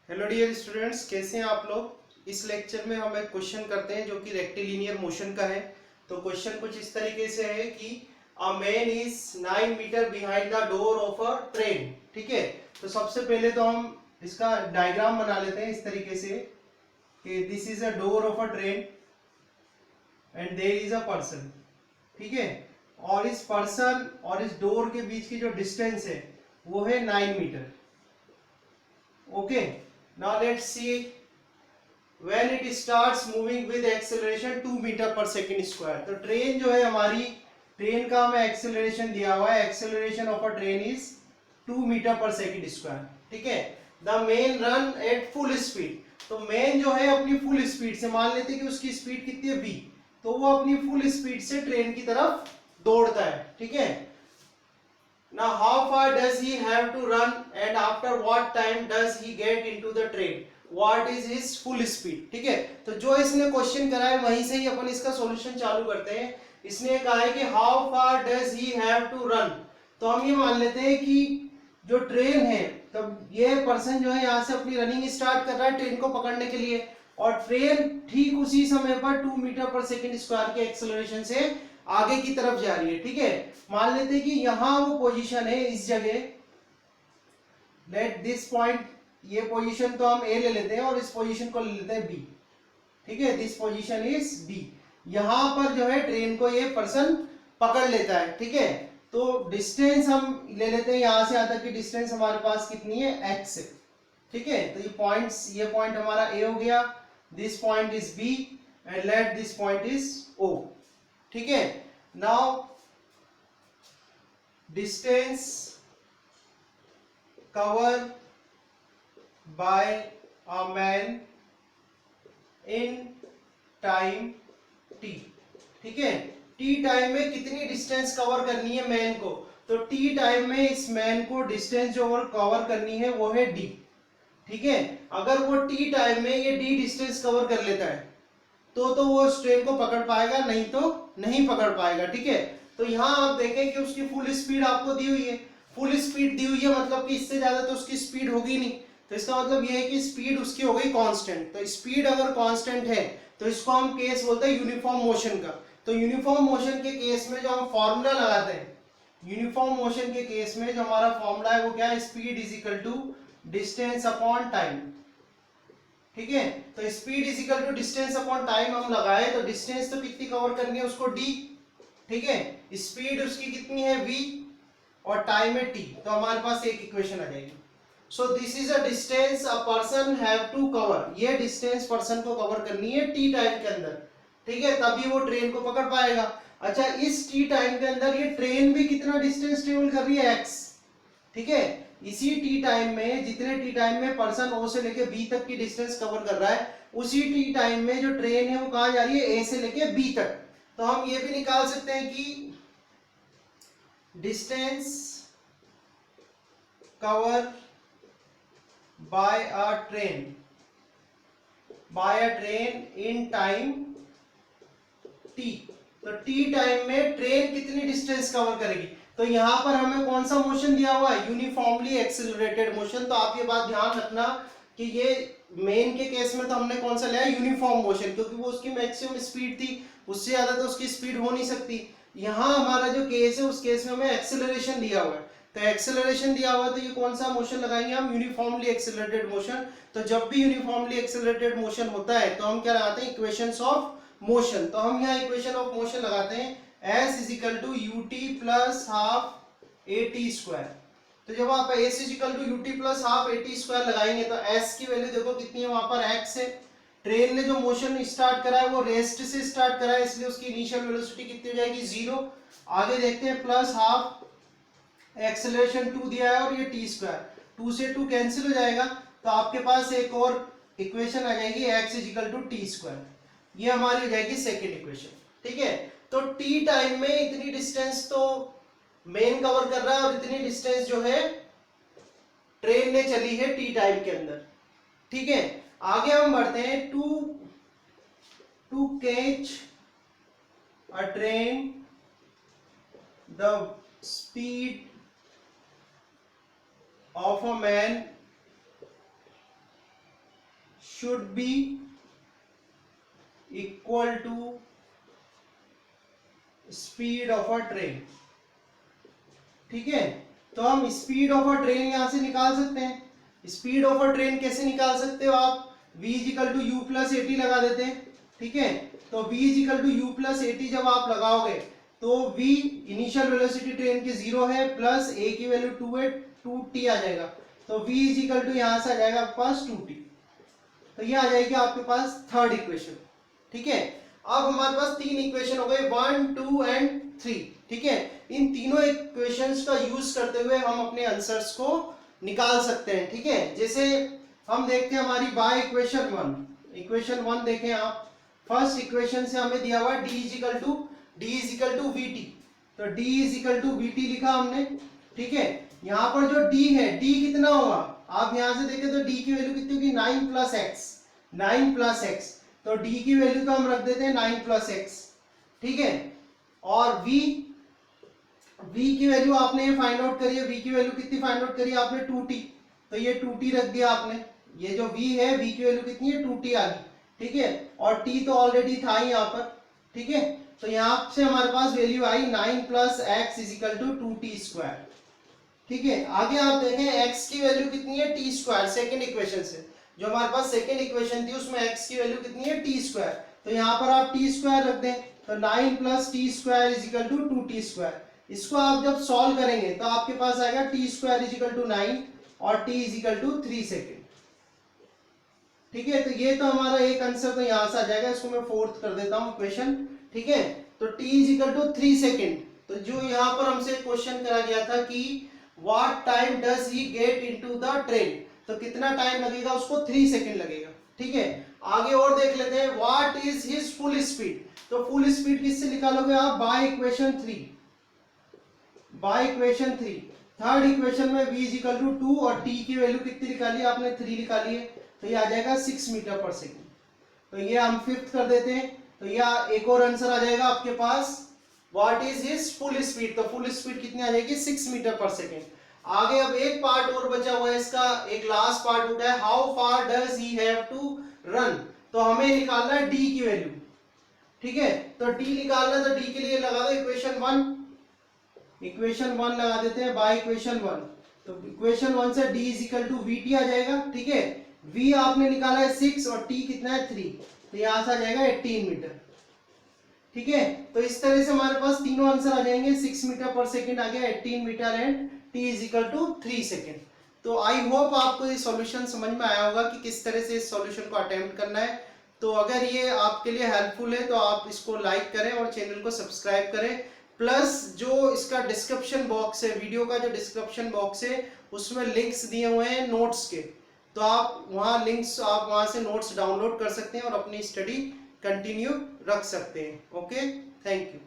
Hello dear students, कैसे हैं आप लोग। इस लेक्चर में हम एक क्वेश्चन करते हैं जो कि रेक्टिलिनियर मोशन का है। तो क्वेश्चन कुछ इस तरीके से है कि a man is 9 metre behind the door of a train. ठीक है, तो सबसे पहले तो हम इसका डायग्राम बना लेते हैं इस तरीके से कि this is a door of a train and there is a person. ठीक है, और इस पर्सन और इस डोर के बीच की जो डिस्टेंस है वो है 9 metre. Okay, now let's see when it starts moving with acceleration 2 metre per second square. तो ट्रेन जो है हमारी, ट्रेन का हमें एक्सेलरेशन दिया हुआ है, acceleration of a train is 2 metre per second square. ठीक है, the man run at full speed. तो मेन जो है अपनी फुल स्पीड से, मान लेते हैं कि उसकी स्पीड कितनी है v, तो वो अपनी फुल स्पीड से ट्रेन की तरफ दौड़ता है। ठीक है, now how far does he have to run and after what time does he get into the train, what is his full speed। ठीक है, तो जो इसने क्वेश्चन करा है वहीं से ही अपन इसका सॉल्यूशन चालू करते हैं। इसने कहा है कि how far does he have to run, तो हम ये मान लेते हैं कि जो ट्रेन है, तब ये पर्सन जो है यहाँ से अपनी रनिंग स्टार्ट कर रहा है ट्रेन को पकड़ने के लिए, और ट्रेन ठीक उसी समय पर 2 मीटर पर सेकंड स्क्वायर के एक्सेलरेशन से आगे की तरफ जा रही है। ठीक है, मान लेते हैं कि यहां वो पोजीशन है इस जगह, लेट दिस पॉइंट, ये पोजीशन तो हम ए ले लेते हैं और इस पोजीशन को ले लेते हैं बी। ठीक है, दिस पोजीशन इज बी। यहां पर जो है ट्रेन को ये पर्सन पकड़ लेता है। ठीक है, तो डिस्टेंस हम ले लेते हैं, यहां से यहां तक की डिस्टेंस हमारे पास कितनी है, एक्स है। ठीक है, तो ये पॉइंट हमारा ए हो गया, this point is B and let this point is O. ठीक है, now distance covered by a man in time t। ठीक है, t टाइम में कितनी डिस्टेंस कवर करनी है मैन को, तो t टाइम में इस मैन को डिस्टेंस जो कवर करनी है वो है d। ठीक है, अगर वो t टाइम में ये d डिस्टेंस कवर कर लेता है तो वो उस ट्रेन को पकड़ पाएगा, नहीं तो नहीं पकड़ पाएगा। ठीक है, तो यहाँ आप देखें कि उसकी फुल स्पीड आपको दी हुई है, फुल स्पीड दी हुई है मतलब कि इससे ज्यादा तो उसकी स्पीड होगी नहीं। तो इसका मतलब ये है कि स्पीड उसकी हो गई कांस्टेंट। तो स्पीड अगर कांस्टेंट है तो इसको हम केस बोलते हैं यूनिफॉर्म मोशन का। तो यूनिफॉर्म मोशन के केस में जो हम फॉर्मूला लगाते हैं, यूनिफॉर्म मोशन के केस में जो हमारा फॉर्मूला है वो क्या है, speed is equal to distance upon time. ठीक है, तो speed is equal to distance upon time हम लगाए, तो डिस्टेंस तो कितनी कवर करनी है उसको d। ठीक है, स्पीड उसकी कितनी है v और टाइम है t, तो हमारे पास एक इक्वेशन आ जाएगी। So this is a distance a person have to cover, ये डिस्टेंस पर्सन को कवर करनी है t टाइम के अंदर। ठीक है, तभी वो ट्रेन को पकड़ पाएगा। अच्छा, इस t टाइम के अंदर ये ट्रेन भी कितना डिस्टेंस ट्रेवल कर रही है, x। ठीक है, इसी टी टाइम में, जितने टी टाइम में पर्सन ओ से लेके बी तक की डिस्टेंस कवर कर रहा है, उसी टी टाइम में जो ट्रेन है वो कहां जा रही है, ए से लेके बी तक। तो हम ये भी निकाल सकते हैं कि distance cover by a train in time T. तो टी टाइम में ट्रेन कितनी डिस्टेंस कवर करेगी, तो यहां पर हमें कौन सा मोशन दिया हुआ है, यूनिफॉर्मली एक्सिलरेटेड मोशन। तो आप ये बात ध्यान रखना कि ये मेन के केस में तो हमने कौन सा लिया, यूनिफॉर्म मोशन, क्योंकि वो उसकी मैक्सिमम स्पीड थी, उससे ज्यादा तो उसकी स्पीड हो नहीं सकती। यहां हमारा जो केस है उस केस में हमें एक्सिलरेशन दिया हुआ है, तो एक्सेलरेशन दिया हुआ है, तो ये कौन सा मोशन लगाएंगे हम, यूनिफॉर्मली एक्सेलरेटेड मोशन। तो जब भी यूनिफॉर्मली एक्सेलरेटेड मोशन होता है तो हम क्या लगाते हैं, इक्वेशंस ऑफ मोशन। तो हम यहाँ इक्वेशन ऑफ मोशन लगाते हैं, s is equal to u t plus half a t square. तो जब आप s is equal to u t plus half a t square लगाएंगे तो s की वैल्यू देखो कितनी है, वहां पर x है। ट्रेन ने जो मोशन स्टार्ट करा है वो रेस्ट से स्टार्ट करा है, इसलिए उसकी इनिशियल वेलोसिटी कितनी हो जाएगी, 0। आगे देखते हैं, प्लस हाफ एक्सेलरेशन 2 दिया है और ये टी स्क्वायर, 2 से 2 कैंसिल हो जाएगा, तो आपके पास एक और इक्वेशन आ जाएगी, x is equal to t square. ये हमारी हो जाएगी सेकेंड इक्वेशन। ठीक है, तो टी टाइम में इतनी डिस्टेंस तो मेन कवर कर रहा है और इतनी डिस्टेंस जो है ट्रेन ने चली है टी टाइम के अंदर। ठीक है, आगे हम बढ़ते हैं, to catch a train the speed of a man should be equal to speed of a train. ठीक है, तो हम स्पीड ऑफ अ ट्रेन यहां से निकाल सकते हैं। स्पीड ऑफ अ ट्रेन कैसे निकाल सकते हो आप? v is equal to u plus a t लगा देते हैं। ठीक है, तो v is equal to u plus a t जब आप लगाओगे तो v इनिशियल वेलोसिटी ट्रेन की 0 है, प्लस a की वैल्यू 2 है, 2t आ जाएगा। तो v इजिकल टू यहां से आ जाएगा आपके पास 2t। तो ये आ जाएगी आपके पास थर्ड इक्वेशन। ठीक है, अब हमारे पास तीन इक्वेशन हो गए, 1, 2 एंड 3। ठीक है, इन तीनों इक्वेशंस का यूज करते हुए हम अपने आंसर्स को निकाल सकते हैं। ठीक है, जैसे हम देखते हैं हमारी बाय इक्वेशन वन देखें आप। फर्स्ट इक्वेशन से हमें दिया हुआ d is equal to we t. तो d is equal to we t लिखा हमने। ठीक है, यहाँ पर जो d है, d कितना होगा? आप यहां से देखें तो d की वैल्यू कितनी होगी? 9 प्लस एक्स। तो d की वैल्यू तो हम रख देते हैं 9 प्लस एक्स। ठीक है, और v की वैल्यू आपने फाइंड आउट करी है। v की वैल्यू कितनी फाइंड आउट करी आपने? 2t। तो ये 2t रख दिया आपने। ये जो v है, v की वैल्यू कितनी है? 2t आ गई। ठीक है, और t तो ऑलरेडी था ही यहाँ पर। ठीक है, तो यहाँ से हमारे पास वैल्यू आई 9 plus x equal to 2t square. ठीक है, आगे आप देखें x की वैल्यू कितनी है? t square. सेकेंड इक्वेशन से जो हमारे पास सेकेंड इक्वेशन थी उसमें x की वैल्यू कितनी है? t square. तो यहाँ पर आप t स्क्वायर रख दें, तो 9 plus t square is equal to 2t square. इसको आप जब सॉल्व करेंगे तो आपके पास आएगा t स्क्वायर इजिकल टू 9 और t इजिकल टू 3 सेकेंड। ठीक है, तो ये तो हमारा एक आंसर तो यहाँ से आ जाएगा। इसको मैं फोर्थ कर देता हूँ इक्वेशन। ठीक है, तो t इजिकल टू 3 सेकेंड। तो जो यहाँ पर हमसे क्वेश्चन करा गया था कि what time does he get into the train, तो कितना टाइम लगेगा उसको? 3 सेकेंड लगेगा। ठीक है, आगे और देख लेते हैं, what is his full speed. तो फुल स्पीड किससे निकालोगे आप? By equation 3। थर्ड इक्वेशन में v इजिकल टू 2 और t की वैल्यू कितनी निकाली आपने? 3 निकाली है। तो ये आ जाएगा 6 मीटर पर सेकेंड। तो ये हम फिफ्थ कर देते हैं। तो यह एक और आंसर आ जाएगा आपके पास, what is his full speed. तो फुल स्पीड कितनी आ जाएगी? 6 मीटर पर सेकेंड। आगे अब एक पार्ट और बचा हुआ है इसका, एक लास्ट पार्ट उठा है, how far does he have to run. तो हमें निकालना है d की वैल्यू। ठीक है, तो d निकालना है, तो d के लिए लगा दो इक्वेशन 1 लगा देते हैं बाय इक्वेशन 1। तो इक्वेशन 1 से d is equal to we T आ जाएगा। ठीक है, v आपने निकाला है 6 और t कितना है? 3। तो यहां से आ जाएगा 18 मीटर। ठीक है, तो इस तरह से हमारे पास तीनों आंसर आ जाएंगे। 6 मीटर पर सेकेंड आ गया, 18 metre and t is equal to 3 second. तो आई होप आपको ये सॉल्यूशन समझ में आया होगा कि किस तरह से इस सॉल्यूशन को अटेम्प्ट करना है। तो अगर ये आपके लिए हेल्पफुल है तो आप इसको लाइक करें और चैनल को सब्सक्राइब करें। प्लस जो इसका डिस्क्रिप्शन बॉक्स है, वीडियो का जो डिस्क्रिप्शन बॉक्स है उसमें लिंक्स दिए हुए हैं नोट्स के, तो आप वहां से नोट्स डाउनलोड कर सकते हैं और अपनी स्टडी कंटिन्यू रख सकते हैं। Okay, thank you.